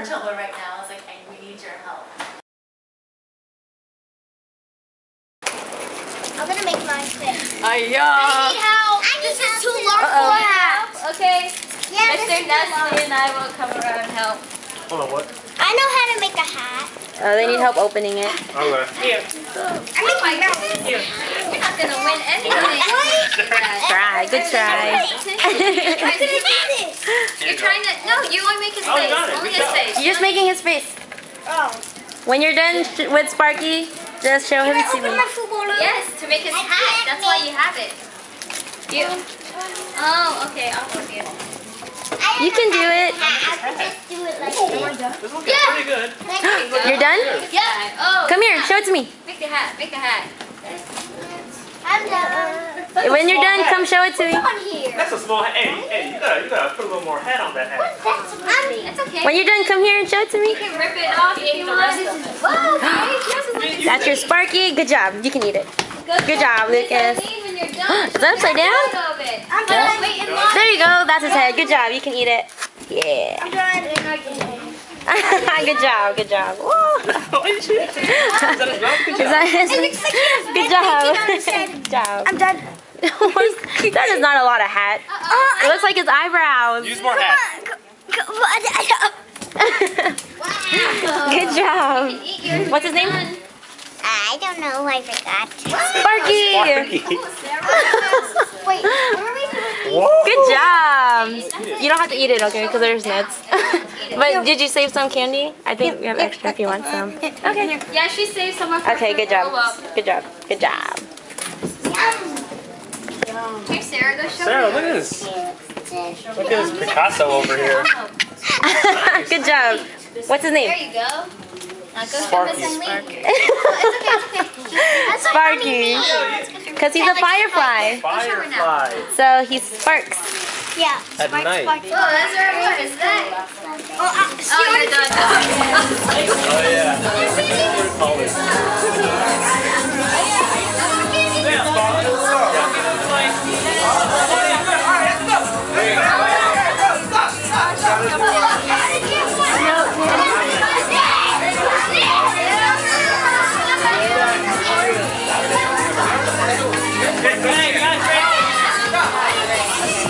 trouble right now. I was like, we need your help. I'm gonna make mine quick. I need help. This is too large for help. Okay. Yeah, Mr. Nestle and I will come around and help. Hold on, what? I know how to make a hat. They need help opening it. Okay. I Here. make my mouth. You're not gonna win anything. Try. Good try. You're trying to. No, you only make his face. Only his face. You're just making his face. Oh. When you're done with Sparky, just show him to me. Yes, to make his hat. That's why you have it. You. Oh, okay. I'll help you. You can do it. I can just do it like this. This looks pretty good. You're done? Yeah. Oh. Come here, show it to me. Make the hat. Make the hat. I'm done. When you're done, come show it to me. On here. That's a small hat. Hey, you gotta put a little more hat on that hat. It's okay. When you're done, come here and show it to me. You can rip it off if you want. Whoa, okay. That's your Sparky. Good job. You can eat it. Good job, Lucas. When you're done, Is that upside down? I'm done. Wait in line. There you go. That's his head. Good job. You can eat it. Yeah. I'm done. Good job. Good job. Woo. Is that a glove? Good Is that his? Good job. Good job. I'm done. That is not a lot of hat. It looks like his eyebrows. Use more hat. Good job. What's his name? I don't know. I forgot. Sparky. Wait, where are we going? Whoa. Good job. You don't have to eat it, okay? Because there's nuts. But did you save some candy? I think we have extra if you want some. Okay. Yeah, she saved some of her. Okay. Good job. Good job. Good job. Here, Sarah, go show Sarah, her. look at this. Look at this Picasso over here. Good job. What's his name? There you go. Now go Sparky. show Miss Link. Sparky. Because he's a firefly. Firefly. So he sparks. Yeah. At night. Oh, that's her. What is that? Oh, you're done. Oh, yeah. Call it.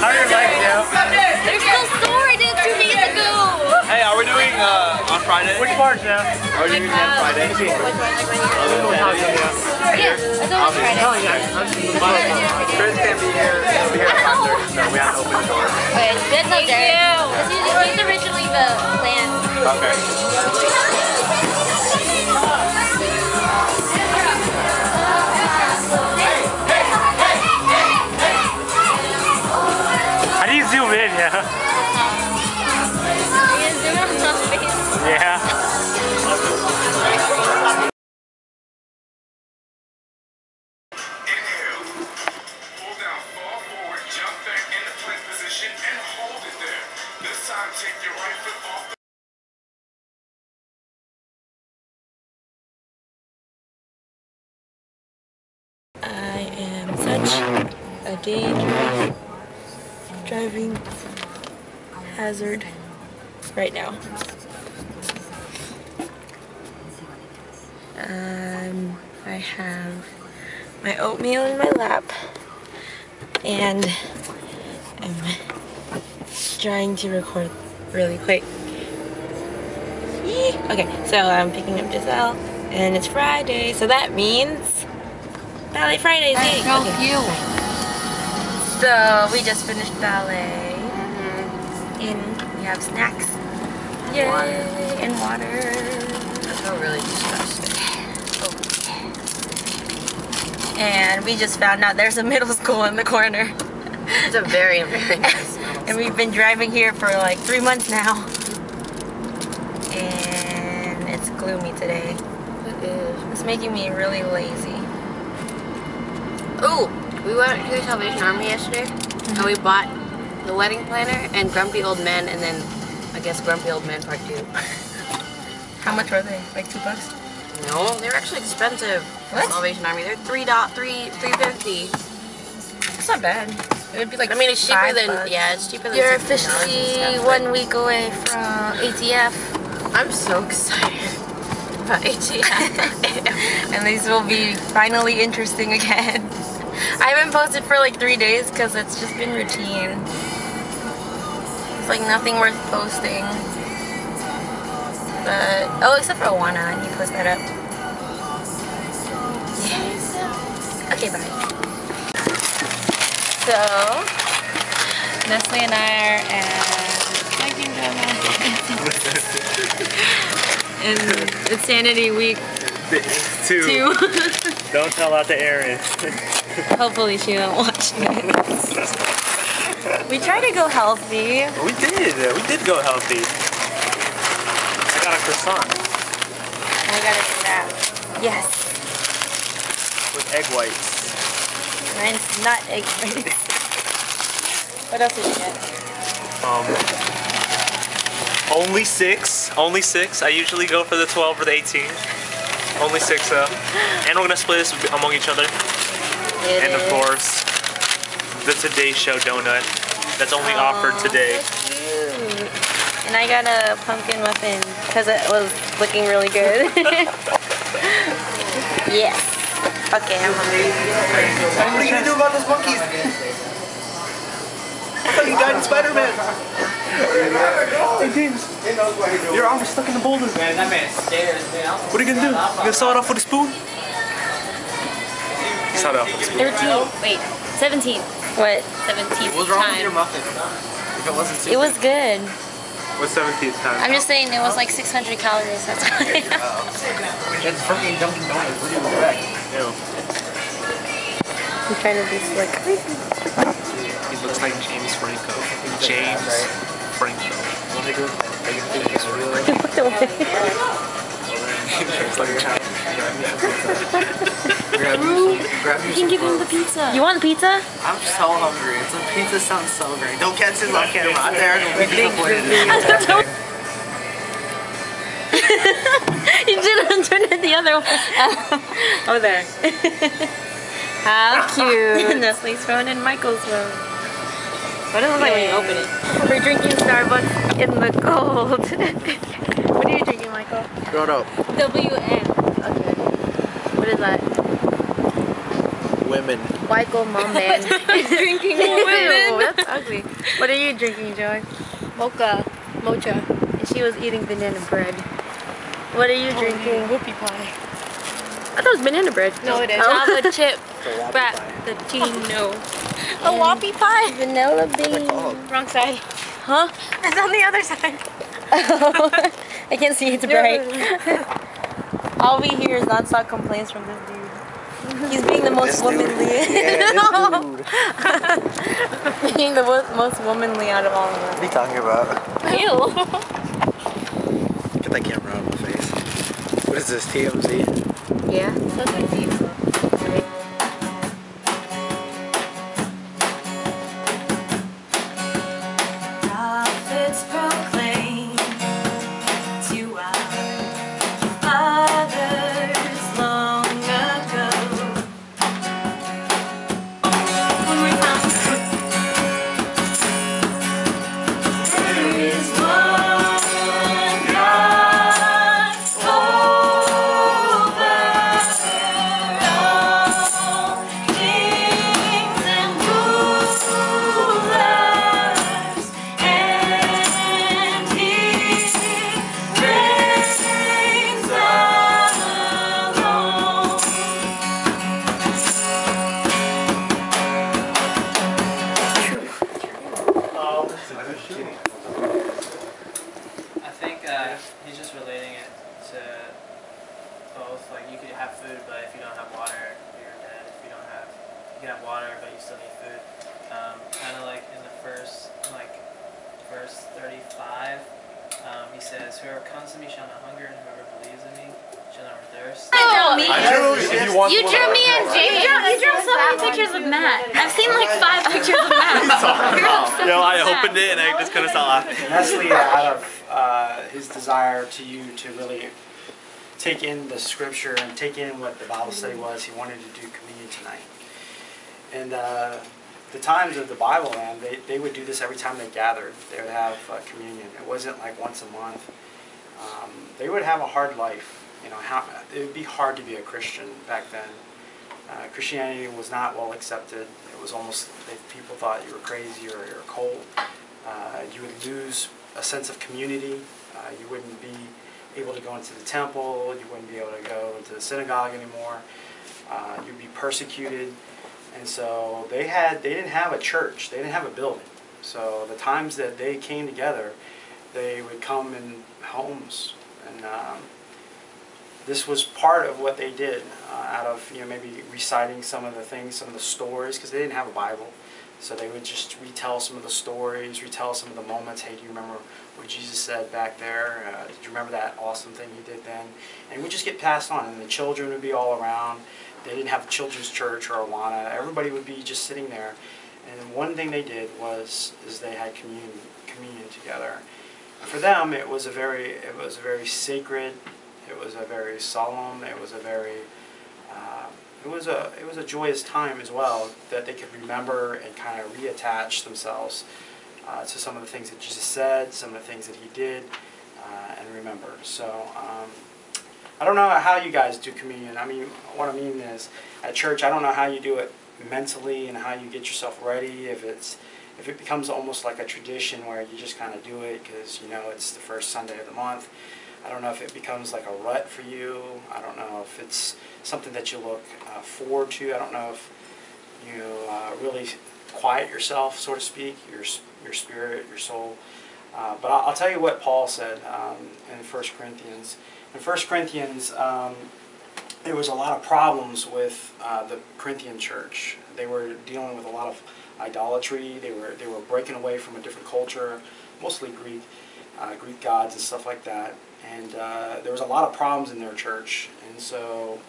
How are your legs, Dale? They're still sore. I did 2 days ago. Hey, are we doing on Friday? Which part, Jeff? Are we doing on Friday? Which one? Yeah, it's always Friday. Chris can't be here. He'll be here at 5:30, so we have to open the door. Wait, that's not there. He's originally the plan. Okay. How do you zoom in, yeah? Yeah. I am such a dangerous driving hazard right now. I have my oatmeal in my lap and I'm trying to record really quick. Okay, so I'm picking up Giselle and it's Friday, so that means Ballet Fridays. Yay! Okay. So we just finished ballet and we have snacks. Yay! And water. I feel really disgusted. And we just found out there's a middle school in the corner. It's a very, very nice. And we've been driving here for like 3 months now. And it's gloomy today. It is. It's making me really lazy. Oh, we went to the Salvation Army yesterday, and we bought the wedding planner and Grumpy Old Men, and then I guess Grumpy Old Men Part 2. How much were they? Like $2? No, they're actually expensive. What? Salvation Army, they're $3.50. It's not bad. It would be like I mean, it's cheaper $5. than it's cheaper than. You're $16 and officially stuff, 1 week away from ATF. I'm so excited about ATM. And these will be finally interesting again. I haven't posted for like 3 days because it's just been routine. It's like nothing worth posting. But, oh, except for Awana, I need to post that up. Yeah. Okay, bye. So, Nestle and I are at in Insanity Week 2. Don't tell that to Erin. Hopefully she won't watch this. We try to go healthy. We did go healthy. I got a croissant. I got a snap. Yes. With egg whites. Mine's not egg whites. What else did you get? Only six. Only 6. I usually go for the 12 or the 18. Only 6 though. And we're gonna split this among each other. And of course, the Today Show donut. That's only offered today. That's cute. And I got a pumpkin muffin because it was looking really good. Yes. Okay, I'm hungry. What are you gonna do about those monkeys? I thought you died in Spider-Man. Hey James, your arm was stuck in the boulder. Man, that man stares, man. What are you gonna do? You gonna saw it off with a spoon? Saw it off with a spoon. 13. Wait, 17. What? 17th What's wrong with your time. muffin? If it wasn't It was good. What's 17th time? I'm just saying it was like 600 calories. That's why. It's freaking Dunkin' Donuts. What do you expect? Ew. I'm trying to be slick. He looks like James Franco. James Franco. Looked away. You can give him the pizza. You want pizza? I'm so hungry. The pizza sounds so great. Don't catch this on camera. I'm there to be disappointed. You didn't turn it the other way. Oh, there. How cute. Nestle's phone and Michael's phone. What does it look like when you open it? We're drinking Starbucks in the cold. What are you drinking, Michael? Shut up. WM. Okay. What is that? Women. Michael Mom Man is drinking women. That's ugly. What are you drinking, Joy? Mocha. And she was eating banana bread. What are you drinking? Whoopie pie. I thought it was banana bread. No, it is. Java chip frappuccino. A Whoppie pie? Vanilla bean. Wrong side. Huh? It's on the other side. I can't see, it's bright. All we hear is non-stop complaints from this dude. He's being the most womanly. Being the most womanly out of all of us. What are you talking about? Ew. Get that camera out of my face. What is this, TMZ? Yeah, that's my team. Prophets proclaim to our fathers long ago. When we found there is one God over all kings and rulers, and He reigns alone. I think he's just relating it to both. Like you could have food, but if you don't have water, you're dead. If you don't have, you can have water, but you still need food. Kind of like in the first, like verse 35, he says, "Whoever comes to me shall not hunger, and whoever believes in me shall not thirst." You drew me and James. You drew so many pictures of Matt. I've seen like 5 pictures of Matt. Yo, I opened it and I just couldn't stop laughing. Nestle, out of his desire to you to really take in the scripture and take in what the Bible study was, he wanted to do communion tonight. And the times of the Bible, man, they would do this every time they gathered. They would have communion. It wasn't like once a month. they would have a hard life. It would be hard to be a Christian back then. Christianity was not well accepted. It was almost, people thought you were crazy or you were cold. You would lose a sense of community. You wouldn't be able to go into the temple. You wouldn't be able to go to the synagogue anymore. You'd be persecuted. And so they didn't have a church. They didn't have a building. So the times that they came together, they would come in homes. And this was part of what they did, out of maybe reciting some of the things, some of the stories, because they didn't have a Bible. So they would just retell some of the stories, retell some of the moments. Hey, do you remember what Jesus said back there? Do you remember that awesome thing he did then? And it would just get passed on, and the children would be all around. They didn't have a children's church or Awana. Everybody would be just sitting there. And one thing they did is they had communion together. And for them, it was a very sacred. It was a very solemn. It was a very it was a joyous time as well, that they could remember and kind of reattach themselves to some of the things that Jesus said, some of the things that he did, and remember. So I don't know how you guys do communion. I mean, what I mean is, at church, I don't know how you do it mentally and how you get yourself ready. If it becomes almost like a tradition where you just kind of do it because it's the first Sunday of the month. I don't know if it becomes like a rut for you. I don't know if it's something that you look forward to. I don't know if you really quiet yourself, so to speak, your spirit, your soul. But I'll tell you what Paul said in 1 Corinthians. In 1 Corinthians, there was a lot of problems with the Corinthian church. They were dealing with a lot of idolatry. They were breaking away from a different culture, mostly Greek gods and stuff like that. And there was a lot of problems in their church. And so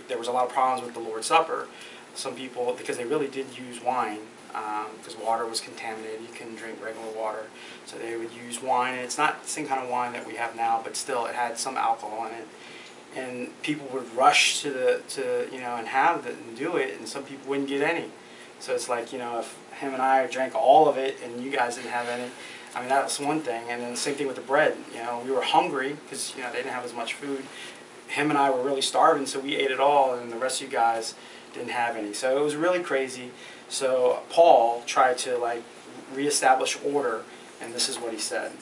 there was a lot of problems with the Lord's Supper. Some people, because they really did use wine, because water was contaminated. You couldn't drink regular water. So they would use wine. And it's not the same kind of wine that we have now, but still it had some alcohol in it. And people would rush to and have it and do it, and some people wouldn't get any. So it's like, if him and I drank all of it and you guys didn't have any, I mean, that was one thing. And then the same thing with the bread. We were hungry because they didn't have as much food. Him and I were really starving, so we ate it all, and the rest of you guys didn't have any. So it was really crazy. So Paul tried to reestablish order, and this is what he said.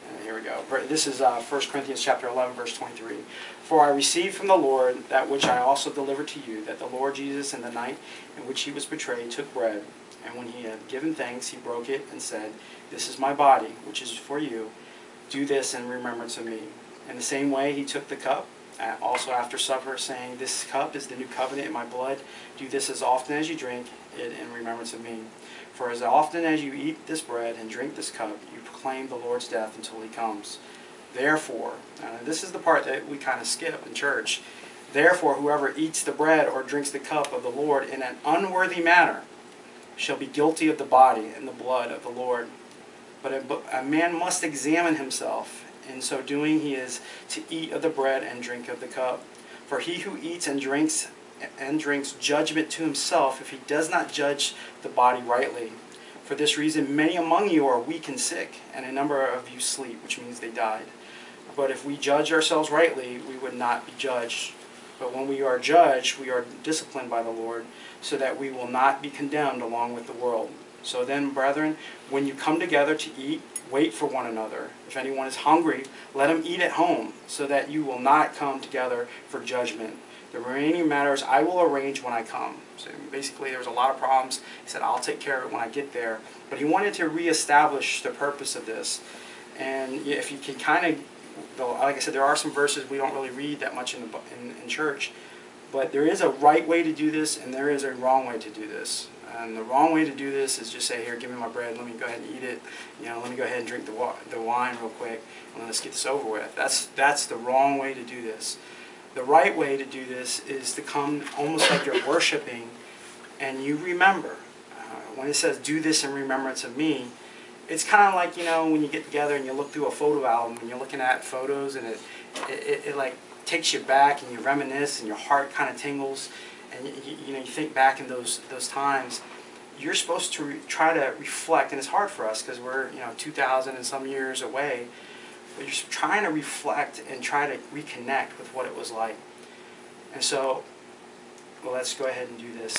And here we go. This is 1 Corinthians chapter 11, verse 23. For I received from the Lord that which I also delivered to you, that the Lord Jesus, in the night in which he was betrayed, took bread, and when he had given thanks, he broke it and said, This is my body, which is for you. Do this in remembrance of me. In the same way, he took the cup, also after supper, saying, This cup is the new covenant in my blood. Do this as often as you drink it in remembrance of me. For as often as you eat this bread and drink this cup, you proclaim the Lord's death until he comes. Therefore, this is the part that we kind of skip in church. Therefore, whoever eats the bread or drinks the cup of the Lord in an unworthy manner shall be guilty of the body and the blood of the Lord. But a man must examine himself. In so doing, he is to eat of the bread and drink of the cup. For he who eats and drinks judgment to himself, if he does not judge the body rightly. For this reason, many among you are weak and sick, and a number of you sleep, which means they died. But if we judge ourselves rightly, we would not be judged. But when we are judged, we are disciplined by the Lord, so that we will not be condemned along with the world. So then, brethren, when you come together to eat, wait for one another. If anyone is hungry, let him eat at home, so that you will not come together for judgment. The remaining matters I will arrange when I come. So basically there was a lot of problems. He said, I'll take care of it when I get there. But he wanted to reestablish the purpose of this. And if you can kind of, like I said, there are some verses we don't really read that much in church. But there is a right way to do this, and there is a wrong way to do this. And the wrong way to do this is just say, here, give me my bread, let me go ahead and eat it. Let me go ahead and drink the wine real quick, and let's get this over with. That's the wrong way to do this. The right way to do this is to come almost like you're worshiping, and you remember. When it says, do this in remembrance of me, it's kind of like, when you get together and you look through a photo album, and you're looking at photos, and it like takes you back, and you reminisce, and your heart kind of tingles, and you think back in those times. You're supposed to try to reflect, and it's hard for us because we're 2,000 and some years away but you're trying to reflect and try to reconnect with what it was like. And so, well, let's go ahead and do this.